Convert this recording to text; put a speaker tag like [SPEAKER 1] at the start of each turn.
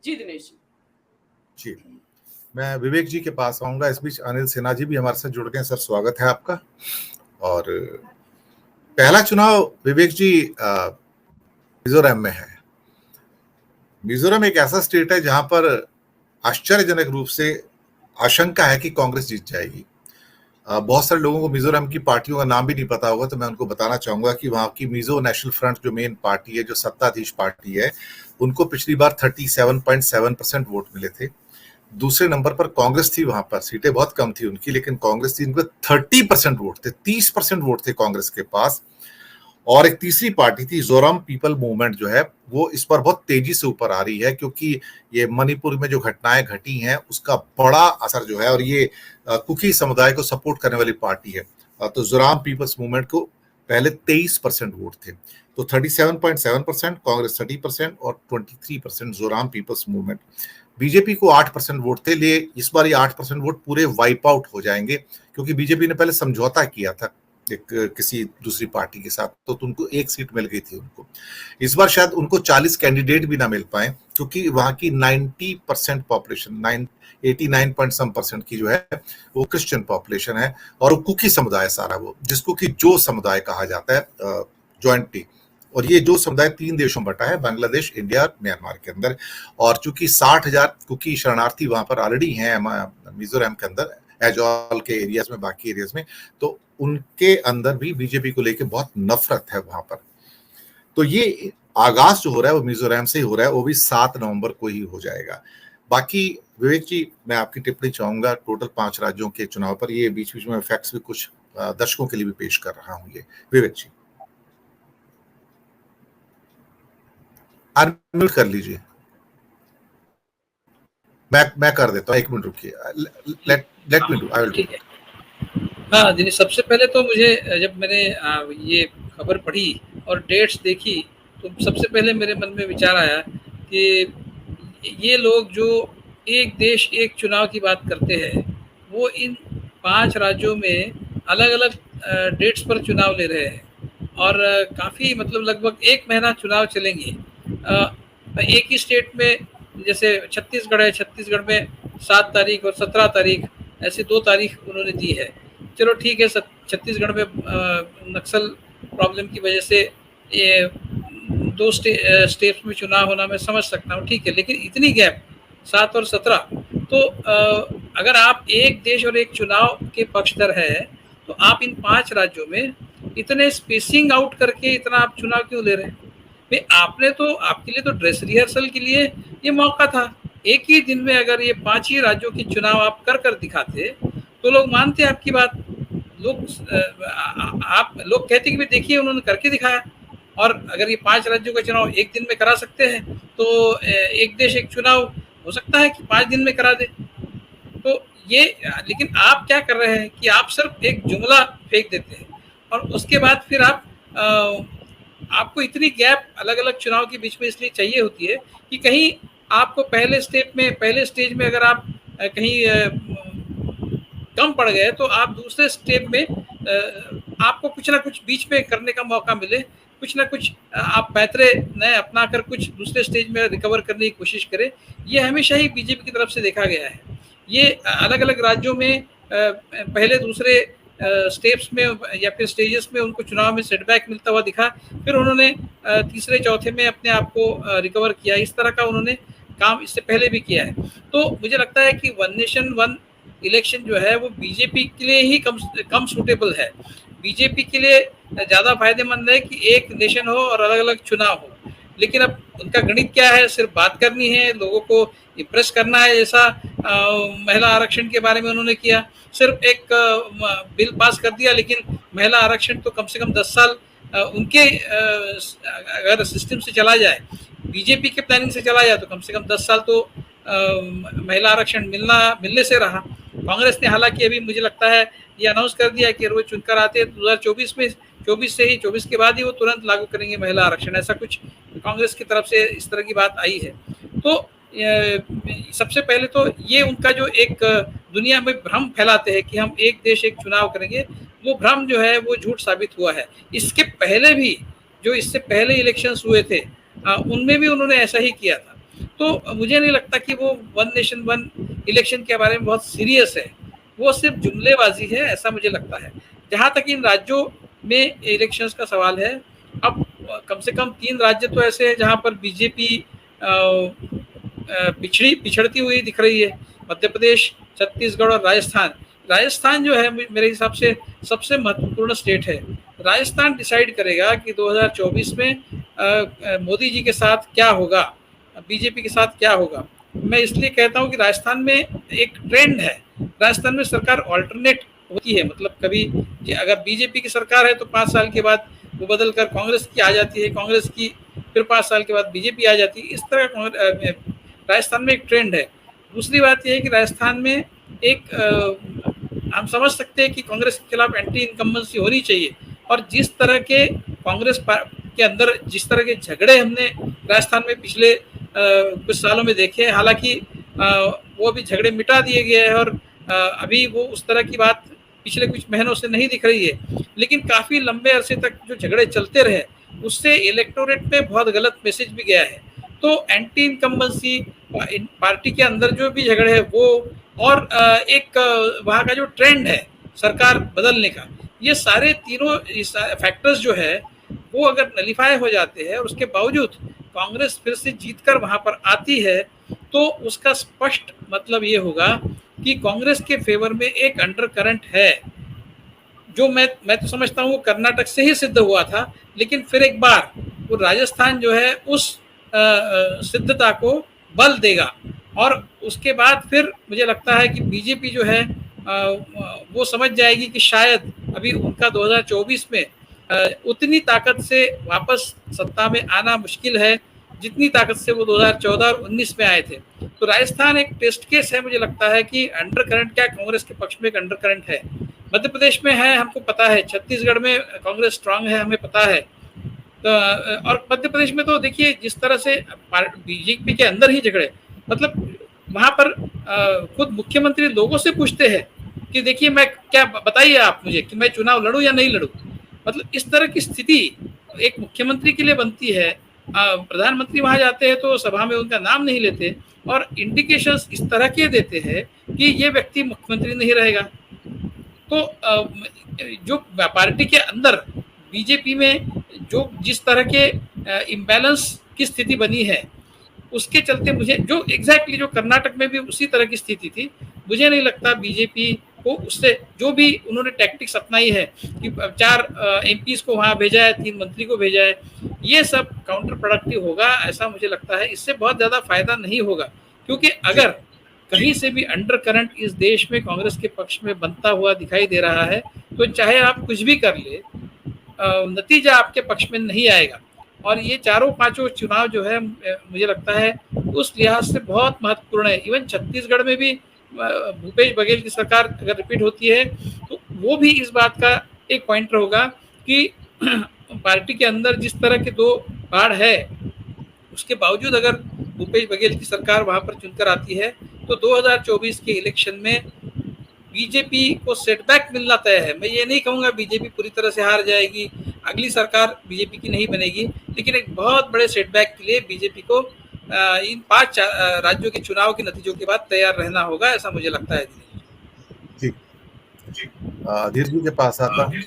[SPEAKER 1] जी दिनेश
[SPEAKER 2] जी, मैं विवेक जी के पास आऊंगा। इस बीच अनिल सिन्हा जी भी हमारे साथ जुड़ गए हैं। सर, स्वागत है आपका। और पहला चुनाव विवेक जी मिजोरम में है। मिजोरम एक ऐसा स्टेट है जहां पर आश्चर्यजनक रूप से आशंका है कि कांग्रेस जीत जाएगी। बहुत सारे लोगों को मिजोरम की पार्टियों का नाम भी नहीं पता होगा, तो मैं उनको बताना चाहूंगा कि वहां की मिजो नेशनल फ्रंट जो मेन पार्टी है, जो सत्ताधीश पार्टी है, उनको पिछली बार 37.7% वोट मिले थे। दूसरे नंबर पर कांग्रेस थी। वहां पर सीटें बहुत कम थी उनकी, लेकिन कांग्रेस थी, इनके 30% वोट थे, 30% वोट थे कांग्रेस के पास। और एक तीसरी पार्टी थी जोरम पीपल मूवमेंट, जो है वो इस पर बहुत तेजी से ऊपर आ रही है, क्योंकि ये मणिपुर में जो घटनाएं घटी हैं उसका बड़ा असर जो है, और ये कुकी समुदाय को सपोर्ट करने वाली पार्टी है। तो जोराम पीपल्स मूवमेंट को पहले 23% वोट थे। तो 37.7% कांग्रेस, 30% और 23% जोराम पीपल्स मूवमेंट। बीजेपी को 8% वोट थे, लिए इस बार ये 8% वोट पूरे वाइप आउट हो जाएंगे, क्योंकि बीजेपी ने पहले समझौता किया था एक किसी दूसरी पार्टी के साथ, तो उनको एक सीट मिल गई थी उनको। इस बार शायद उनको 40 कैंडिडेट भी ना मिल पाए, क्योंकि वहां की 90% पॉपुलेशन, 89 पॉइंट सम परसेंट की जो है वो क्रिश्चियन पॉपुलेशन है, और वो कुकी समुदाय सारा, वो जिसको कि जो समुदाय कहा जाता है जॉइंटली। और ये जो समुदाय 3 देशों में बटा है, बांग्लादेश, इंडिया और म्यांमार के अंदर। और चूंकि 60,000 कुकी शरणार्थी वहां पर ऑलरेडी हैं मिजोरम के अंदर, एजॉल के एरियाज में, बाकी एरियाज में, तो उनके अंदर भी बीजेपी को लेकर बहुत नफरत है वहां पर। तो ये आगाज जो हो रहा है वो मिजोरम से ही हो रहा है, वो भी 7 नवंबर को ही हो जाएगा। बाकी विवेक जी, मैं आपकी टिप्पणी चाहूंगा टोटल 5 राज्यों के चुनाव पर। ये बीच बीच में फैक्ट्स भी कुछ दर्शकों के लिए भी पेश कर रहा हूं। ये विवेक जी अनम्यूट कर लीजिए। मैं कर देता हूँ, 1 मिनट रुकिए। Let me do, I will do.
[SPEAKER 1] ठीक है। हाँ दिनेश, सबसे पहले तो मुझे जब मैंने ये खबर पढ़ी और डेट्स देखी, तो सबसे पहले मेरे मन में विचार आया कि ये लोग जो एक देश एक चुनाव की बात करते हैं, वो इन 5 राज्यों में अलग अलग डेट्स पर चुनाव ले रहे हैं, और काफ़ी मतलब लगभग 1 महीना चुनाव चलेंगे। एक ही स्टेट में, जैसे छत्तीसगढ़ है, छत्तीसगढ़ में 7 तारीख और 17 तारीख, ऐसे 2 तारीख उन्होंने दी है। चलो ठीक है, छत्तीसगढ़ में नक्सल प्रॉब्लम की वजह से ये 2 स्टेट्स में चुनाव होना मैं समझ सकता हूँ, ठीक है, लेकिन इतनी गैप 7 और 17, तो अगर आप एक देश और एक चुनाव के पक्षधर है, तो आप इन 5 राज्यों में इतने स्पेसिंग आउट करके इतना आप चुनाव क्यों ले रहे हैं? भाई आपने तो, आपके लिए तो ड्रेस रिहर्सल के लिए ये मौका था। एक ही दिन में अगर ये 5 ही राज्यों के चुनाव आप कर दिखाते, तो लोग मानते आपकी बात। लोग आप लोग कहते कि देखिए उन्होंने करके दिखाया। और अगर ये 5 राज्यों का चुनाव एक दिन में करा सकते हैं, तो एक देश एक चुनाव हो सकता है कि 5 दिन में करा दे। तो ये, लेकिन आप क्या कर रहे हैं कि आप सिर्फ एक जुमला फेंक देते हैं, और उसके बाद फिर आप आपको इतनी गैप अलग अलग चुनाव के बीच में इसलिए चाहिए होती है कि कहीं आपको पहले स्टेज में अगर आप कहीं कम पड़ गए, तो आप दूसरे स्टेप में आपको कुछ ना कुछ बीच में करने का मौका मिले, कुछ ना कुछ आप पैतरे नए अपना कर कुछ दूसरे स्टेज में रिकवर करने की कोशिश करें। ये हमेशा ही बीजेपी की तरफ से देखा गया है। ये अलग अलग राज्यों में पहले दूसरे स्टेप्स में या फिर स्टेजेस में उनको चुनाव में सेटबैक मिलता हुआ दिखा, फिर उन्होंने तीसरे चौथे में अपने आप को रिकवर किया। इस तरह का उन्होंने काम इससे पहले भी किया है। तो मुझे लगता है कि वन नेशन वन इलेक्शन जो है वो बीजेपी के लिए ही कम सूटेबल है। बीजेपी के लिए ज़्यादा फायदेमंद है कि एक नेशन हो और अलग अलग चुनाव हो, लेकिन अब उनका गणित क्या है, सिर्फ बात करनी है, लोगों को इम्प्रेस करना है। जैसा महिला आरक्षण के बारे में उन्होंने किया, सिर्फ एक बिल पास कर दिया, लेकिन महिला आरक्षण तो कम से कम 10 साल उनके अगर सिस्टम से चला जाए, बीजेपी के प्लानिंग से चला जाए, तो कम से कम 10 साल तो महिला आरक्षण मिलने से रहा। कांग्रेस ने हालांकि अभी मुझे लगता है ये अनाउंस कर दिया कि अगर वो चुनकर आते हैं 2024 में, 24 के बाद ही वो तुरंत लागू करेंगे महिला आरक्षण, ऐसा कुछ कांग्रेस की तरफ से इस तरह की बात आई है। तो सबसे पहले तो ये उनका जो एक दुनिया में भ्रम फैलाते हैं कि हम एक देश एक चुनाव करेंगे, वो भ्रम जो है वो झूठ साबित हुआ है। इसके पहले भी, जो इससे पहले इलेक्शंस हुए थे, उनमें भी उन्होंने ऐसा ही किया था। तो मुझे नहीं लगता कि वो वन नेशन वन इलेक्शन के बारे में बहुत सीरियस है, वो सिर्फ जुमलेबाजी है, ऐसा मुझे लगता है। जहाँ तक इन राज्यों में इलेक्शंस का सवाल है, अब कम से कम 3 राज्य तो ऐसे हैं जहाँ पर बीजेपी पिछड़ती हुई दिख रही है, मध्य प्रदेश, छत्तीसगढ़ और राजस्थान। राजस्थान जो है मेरे हिसाब से सबसे महत्वपूर्ण स्टेट है। राजस्थान डिसाइड करेगा कि 2024 में मोदी जी के साथ क्या होगा, बीजेपी के साथ क्या होगा। मैं इसलिए कहता हूँ कि राजस्थान में एक ट्रेंड है, राजस्थान में सरकार ऑल्टरनेट होती है, मतलब कभी अगर बीजेपी की सरकार है तो 5 साल के बाद वो बदल कर कांग्रेस की आ जाती है, कांग्रेस की फिर 5 साल के बाद बीजेपी आ जाती है। इस तरह राजस्थान में एक ट्रेंड है। दूसरी बात यह है कि राजस्थान में एक हम समझ सकते हैं कि कांग्रेस के खिलाफ एंटी इनकम्बेंसी होनी चाहिए, और जिस तरह के कांग्रेस के अंदर जिस तरह के झगड़े हमने राजस्थान में पिछले कुछ सालों में देखे, हालांकि वो अभी झगड़े मिटा दिए गए हैं और अभी वो उस तरह की बात पिछले कुछ महीनों से नहीं दिख रही है, लेकिन काफी लंबे अरसे तक जो झगड़े चलते रहे उससे इलेक्टोरेट में बहुत गलत मैसेज भी गया है। तो एंटी इनकम्बेंसी, पार्टी के अंदर जो भी झगड़े है वो, और एक वहाँ का जो ट्रेंड है सरकार बदलने का, ये सारे तीनों फैक्टर्स जो है वो अगर नलीफाई हो जाते हैं और उसके बावजूद कांग्रेस फिर से जीतकर वहां पर आती है, तो उसका स्पष्ट मतलब ये होगा कि कांग्रेस के फेवर में एक अंडर करंट है, जो मैं तो समझता हूँ वो कर्नाटक से ही सिद्ध हुआ था, लेकिन फिर एक बार वो राजस्थान जो है उस सिद्धता को बल देगा, और उसके बाद फिर मुझे लगता है कि बीजेपी जो है वो समझ जाएगी कि शायद अभी उनका 2024 में उतनी ताकत से वापस सत्ता में आना मुश्किल है जितनी ताकत से वो 2014 और 19 में आए थे। तो राजस्थान एक टेस्ट केस है, मुझे लगता है कि अंडर करंट क्या कांग्रेस के पक्ष में एक अंडर करंट है, मध्य प्रदेश में है हमको पता है, छत्तीसगढ़ में कांग्रेस स्ट्रांग है हमें पता है, तो और मध्य प्रदेश में तो देखिए जिस तरह से बीजेपी के अंदर ही झगड़े, मतलब वहां पर खुद मुख्यमंत्री लोगों से पूछते हैं कि देखिए मैं क्या, बताइए आप मुझे कि मैं चुनाव लड़ूं या नहीं लड़ूं। मतलब इस तरह की स्थिति एक मुख्यमंत्री के लिए बनती है। प्रधानमंत्री वहां जाते हैं तो सभा में उनका नाम नहीं लेते और इंडिकेशंस इस तरह के देते हैं कि ये व्यक्ति मुख्यमंत्री नहीं रहेगा। तो जो पार्टी के अंदर बीजेपी में जो जिस तरह के इम्बैलेंस की स्थिति बनी है, उसके चलते मुझे जो एग्जैक्टली जो कर्नाटक में भी उसी तरह की स्थिति थी, मुझे नहीं लगता बीजेपी को उससे जो भी उन्होंने टैक्टिक्स अपनाई है कि 4 एमपीज को वहां भेजा है, 3 मंत्री को भेजा है, ये सब काउंटर प्रोडक्टिव होगा, ऐसा मुझे लगता है। इससे बहुत ज्यादा फायदा नहीं होगा, क्योंकि अगर कहीं से भी अंडर करंट इस देश में कांग्रेस के पक्ष में बनता हुआ दिखाई दे रहा है, तो चाहे आप कुछ भी कर ले, नतीजा आपके पक्ष में नहीं आएगा। और ये चारों पांचों चुनाव जो है मुझे लगता है उस लिहाज से बहुत महत्वपूर्ण है। इवन छत्तीसगढ़ में भी भूपेश बघेल की सरकार अगर रिपीट होती है तो वो भी इस बात का एक पॉइंटर होगा कि पार्टी के अंदर जिस तरह के 2 बाढ़ है, उसके बावजूद अगर भूपेश बघेल की सरकार वहां पर चुनकर आती है तो 2024 के इलेक्शन में बीजेपी को सेटबैक मिलना तय है। मैं ये नहीं कहूंगा बीजेपी पूरी तरह से हार जाएगी, अगली सरकार बीजेपी की नहीं बनेगी, लेकिन एक बहुत बड़े सेटबैक के लिए बीजेपी को इन 5 राज्यों के चुनाव के नतीजों के बाद तैयार रहना होगा, ऐसा मुझे लगता है।
[SPEAKER 2] ठीक, धीरज जी के पास आता हूँ।